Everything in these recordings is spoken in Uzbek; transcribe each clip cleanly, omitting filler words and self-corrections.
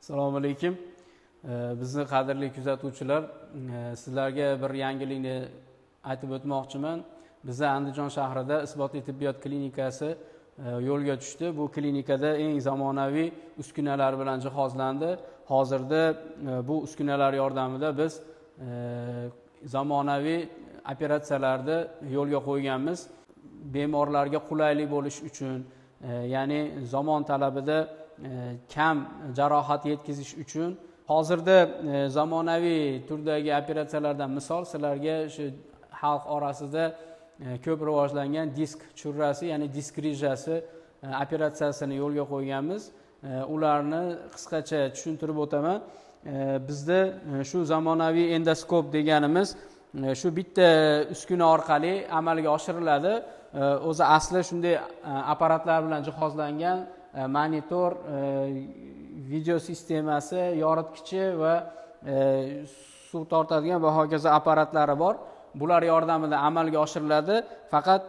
Assalomu alaykum. Bizni qadrli kuzatuvchilar, sizlarga bir yangilikni aytib o'tmoqchiman. Bizda Andijon shahrida isbotli tibbiyot klinikasi yo'lga tushdi. Bu klinikada eng zamonaviy uskunalar bilan jihozlandi. Hozirda bu uskunalar yordamida biz zamonaviy operatsiyalarni yo'lga qo'yganmiz. Bemorlarga qulaylik bo'lish uchun, ya'ni zamon talabida kam jarohat yetkazish uchun hozirda zamonaviy turdagi operatsiyalardan misol sizlarga shu xalq orasida ko'p rivojlangan disk churrasi, ya'ni disk grijasi operatsiyasini yo'lga qo'yganmiz. Ularni qisqacha tushuntirib o'taman. Bizda shu zamonaviy endoskop deganimiz shu bitta uskuna orqali amalga oshiriladi. O'zi asli shunday apparatlar bilan jihozlangan monitor, video sistemasi, yoritgichi va suv tortadigan va hokazo apparatlari bor. Bular yordamida amalga oshiriladi. Faqat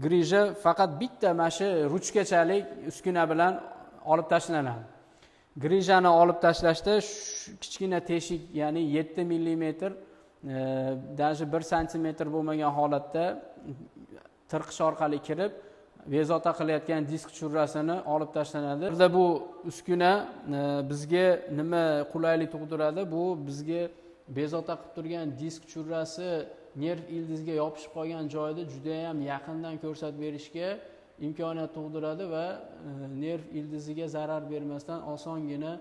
grija faqat bitta mana shu ruchkachalik uskuna bilan olib tashlanadi. Grijani olib tashlashda kichkina teshik, ya'ni 7 mm даже 1 cm bo'lmagan holatda tirqish orqali kirib bezovta qilayotgan disk churrasini olib tashlanadi. Burada bu uskuna bizga nima qulaylik tug'diradi? Bu bizga bezovta qilib turgan disk churrasi nerv ildizga yopishib qolgan joyda juda ham yaqindan ko'rsatib berishga imkoniyat tug'diradi va nerv ildiziga zarar bermasdan osongina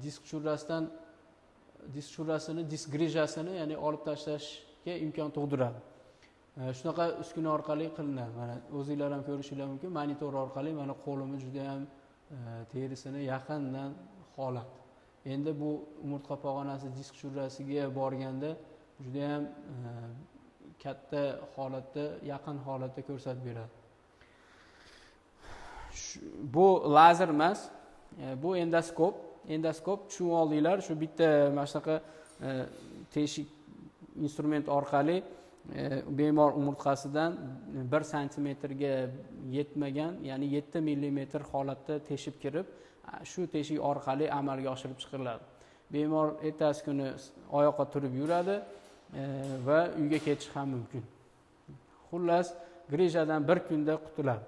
disk churrasini, disk grijasini, ya'ni olib tashlashga imkon tug'diradi. Shunaqa uskuna orqali qilinadi. Mana o'zingizlar ham ko'rishingiz mumkin. Monitor orqali mana qo'limni juda ham terisini yaqindan holat. Endi bu umurtqa pog'onasi disk churrasiga borganda juda ham katta holatda, yaqin holatda ko'rsatib beradi. Bu lazer emas, bu endoskop. Endoskop tushunib oldinglar, shu bitta mana shunaqa teshik instrument orqali bemor umurtqasidan 1 cm ga yetmagan, ya'ni 7 mm holatda teshib kirib, shu teshik orqali amalga oshirib chiqariladi. Bemor ertasi kuni oyoqqa turib yuradi va uyga ketish ham mumkin. Xullas, grijadan bir kunda qutuladi.